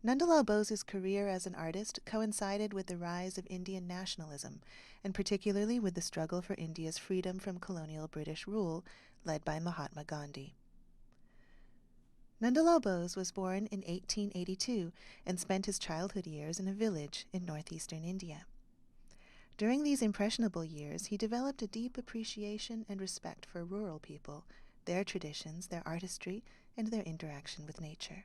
Nandalal Bose's career as an artist coincided with the rise of Indian nationalism, and particularly with the struggle for India's freedom from colonial British rule, led by Mahatma Gandhi. Nandalal Bose was born in 1882 and spent his childhood years in a village in northeastern India. During these impressionable years, he developed a deep appreciation and respect for rural people, their traditions, their artistry, and their interaction with nature.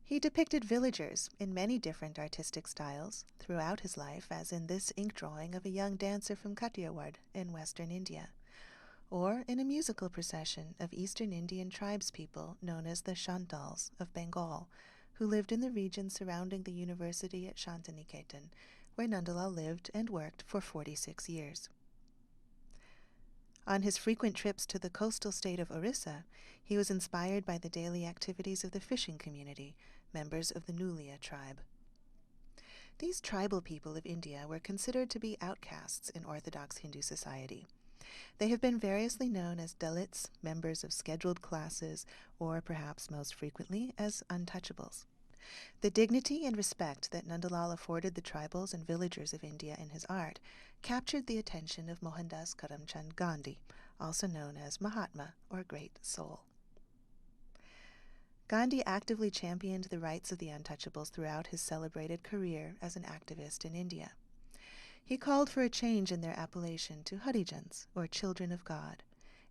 He depicted villagers in many different artistic styles throughout his life, as in this ink drawing of a young dancer from Kathiawar in western India, or in a musical procession of eastern Indian tribespeople known as the Shantals of Bengal, who lived in the region surrounding the university at Shantiniketan, where Nandalal lived and worked for 46 years. On his frequent trips to the coastal state of Orissa, he was inspired by the daily activities of the fishing community, members of the Nulia tribe. These tribal people of India were considered to be outcasts in Orthodox Hindu society. They have been variously known as Dalits, members of scheduled classes, or perhaps most frequently as untouchables. The dignity and respect that Nandalal afforded the tribals and villagers of India in his art captured the attention of Mohandas Karamchand Gandhi, also known as Mahatma or Great Soul. Gandhi actively championed the rights of the untouchables throughout his celebrated career as an activist in India. He called for a change in their appellation to Harijans, or Children of God,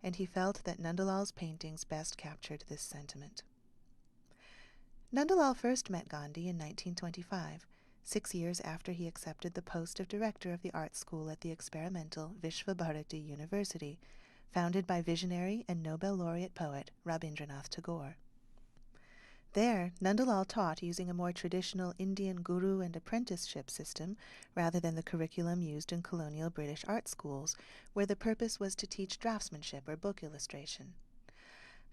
and he felt that Nandalal's paintings best captured this sentiment. Nandalal first met Gandhi in 1925, 6 years after he accepted the post of director of the art school at the experimental Vishvabharati University, founded by visionary and Nobel laureate poet Rabindranath Tagore. There, Nandalal taught using a more traditional Indian guru and apprenticeship system rather than the curriculum used in colonial British art schools, where the purpose was to teach draftsmanship or book illustration.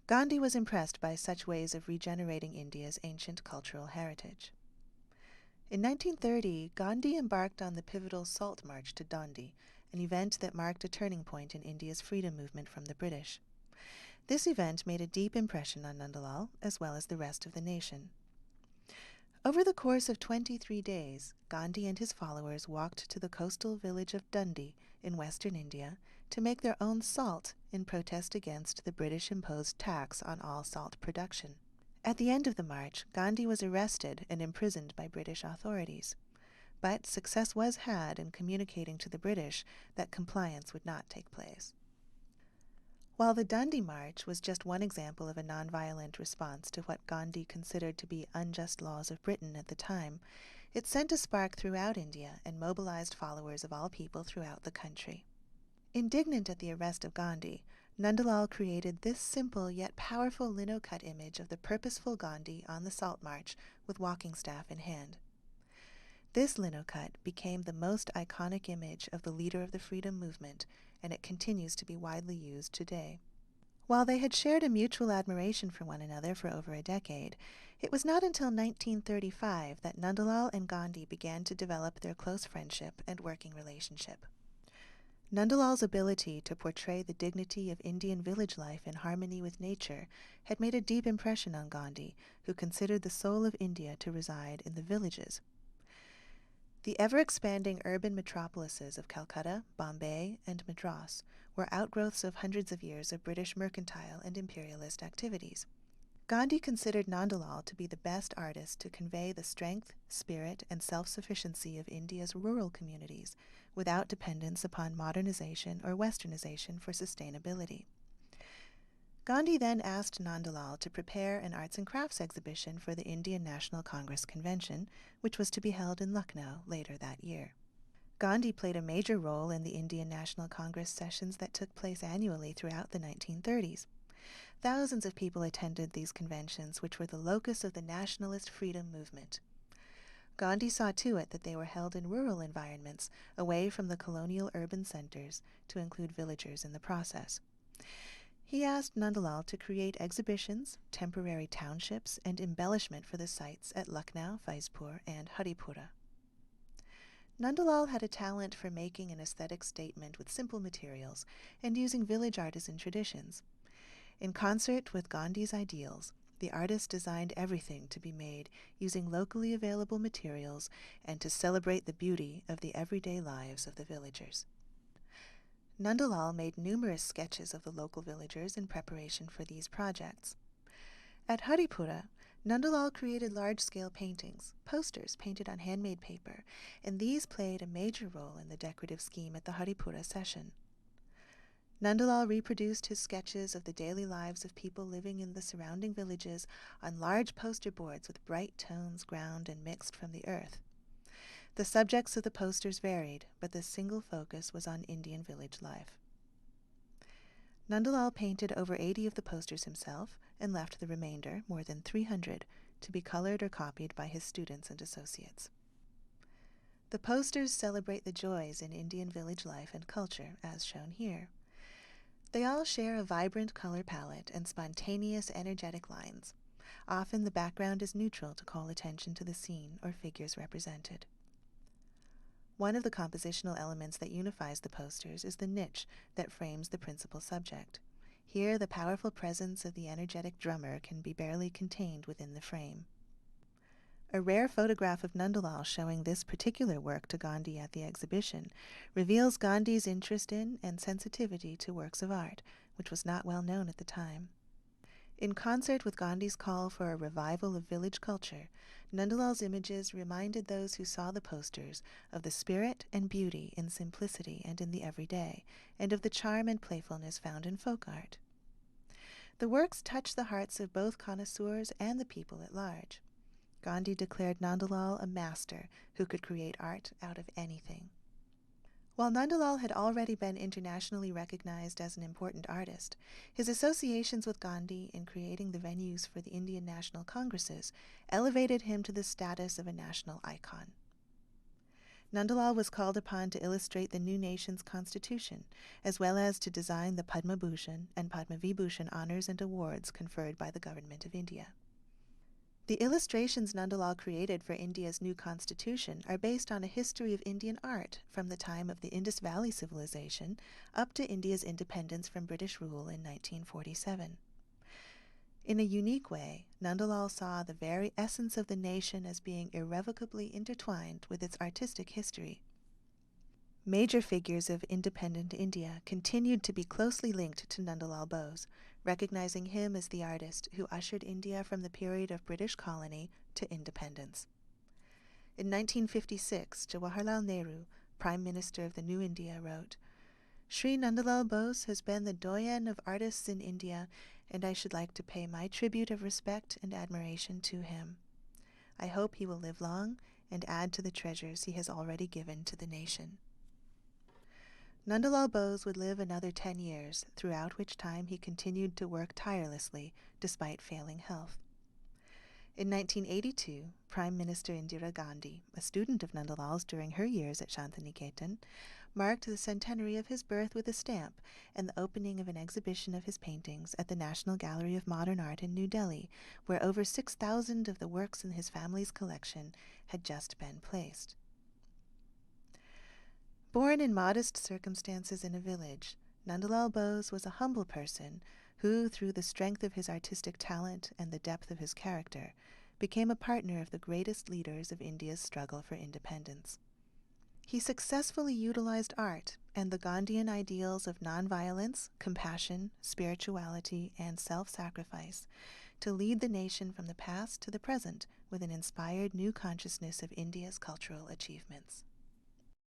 Gandhi was impressed by such ways of regenerating India's ancient cultural heritage. In 1930, Gandhi embarked on the pivotal Salt March to Dandi, an event that marked a turning point in India's freedom movement from the British. This event made a deep impression on Nandalal, as well as the rest of the nation. Over the course of 23 days, Gandhi and his followers walked to the coastal village of Dundee in western India to make their own salt in protest against the British-imposed tax on all salt production. At the end of the march, Gandhi was arrested and imprisoned by British authorities. But success was had in communicating to the British that compliance would not take place. While the Dundee March was just one example of a nonviolent response to what Gandhi considered to be unjust laws of Britain at the time, it sent a spark throughout India and mobilized followers of all people throughout the country. Indignant at the arrest of Gandhi, Nandalal created this simple yet powerful lino-cut image of the purposeful Gandhi on the Salt March with walking staff in hand. This lino-cut became the most iconic image of the leader of the freedom movement, and it continues to be widely used today. While they had shared a mutual admiration for one another for over a decade, it was not until 1935 that Nandalal and Gandhi began to develop their close friendship and working relationship. Nandalal's ability to portray the dignity of Indian village life in harmony with nature had made a deep impression on Gandhi, who considered the soul of India to reside in the villages. The ever-expanding urban metropolises of Calcutta, Bombay, and Madras were outgrowths of hundreds of years of British mercantile and imperialist activities. Gandhi considered Nandalal to be the best artist to convey the strength, spirit, and self-sufficiency of India's rural communities without dependence upon modernization or westernization for sustainability. Gandhi then asked Nandalal to prepare an arts and crafts exhibition for the Indian National Congress Convention, which was to be held in Lucknow later that year. Gandhi played a major role in the Indian National Congress sessions that took place annually throughout the 1930s. Thousands of people attended these conventions, which were the locus of the nationalist freedom movement. Gandhi saw to it that they were held in rural environments, away from the colonial urban centers, to include villagers in the process. He asked Nandalal to create exhibitions, temporary townships, and embellishment for the sites at Lucknow, Faizpur, and Haripura. Nandalal had a talent for making an aesthetic statement with simple materials and using village artisan traditions. In concert with Gandhi's ideals, The artist designed everything to be made using locally available materials and to celebrate the beauty of the everyday lives of the villagers. Nandalal made numerous sketches of the local villagers in preparation for these projects. At Haripura, Nandalal created large-scale paintings, posters painted on handmade paper, and these played a major role in the decorative scheme at the Haripura session. Nandalal reproduced his sketches of the daily lives of people living in the surrounding villages on large poster boards with bright tones ground and mixed from the earth. The subjects of the posters varied, but the single focus was on Indian village life. Nandalal painted over 80 of the posters himself and left the remainder, more than 300, to be colored or copied by his students and associates. The posters celebrate the joys in Indian village life and culture, as shown here. They all share a vibrant color palette and spontaneous, energetic lines. Often the background is neutral to call attention to the scene or figures represented. One of the compositional elements that unifies the posters is the niche that frames the principal subject. Here, the powerful presence of the energetic drummer can be barely contained within the frame. A rare photograph of Nandalal showing this particular work to Gandhi at the exhibition reveals Gandhi's interest in and sensitivity to works of art, which was not well known at the time. In concert with Gandhi's call for a revival of village culture, Nandalal's images reminded those who saw the posters of the spirit and beauty in simplicity and in the everyday, and of the charm and playfulness found in folk art. The works touched the hearts of both connoisseurs and the people at large. Gandhi declared Nandalal a master who could create art out of anything. While Nandalal had already been internationally recognized as an important artist, his associations with Gandhi in creating the venues for the Indian National Congresses elevated him to the status of a national icon. Nandalal was called upon to illustrate the new nation's constitution, as well as to design the Padma Bhushan and Padma Vibhushan honors and awards conferred by the Government of India. The illustrations Nandalal created for India's new constitution are based on a history of Indian art from the time of the Indus Valley Civilization up to India's independence from British rule in 1947. In a unique way, Nandalal saw the very essence of the nation as being irrevocably intertwined with its artistic history. Major figures of independent India continued to be closely linked to Nandalal Bose, recognizing him as the artist who ushered India from the period of British colony to independence. In 1956, Jawaharlal Nehru, Prime Minister of the new India, wrote, "Sri Nandalal Bose has been the doyen of artists in India, and I should like to pay my tribute of respect and admiration to him. I hope he will live long and add to the treasures he has already given to the nation." Nandalal Bose would live another 10 years, throughout which time he continued to work tirelessly despite failing health. In 1982, Prime Minister Indira Gandhi, a student of Nandalal's during her years at Shantiniketan, marked the centenary of his birth with a stamp and the opening of an exhibition of his paintings at the National Gallery of Modern Art in New Delhi, where over 6,000 of the works in his family's collection had just been placed. Born in modest circumstances in a village, Nandalal Bose was a humble person who, through the strength of his artistic talent and the depth of his character, became a partner of the greatest leaders of India's struggle for independence. He successfully utilized art and the Gandhian ideals of nonviolence, compassion, spirituality, and self-sacrifice to lead the nation from the past to the present with an inspired new consciousness of India's cultural achievements.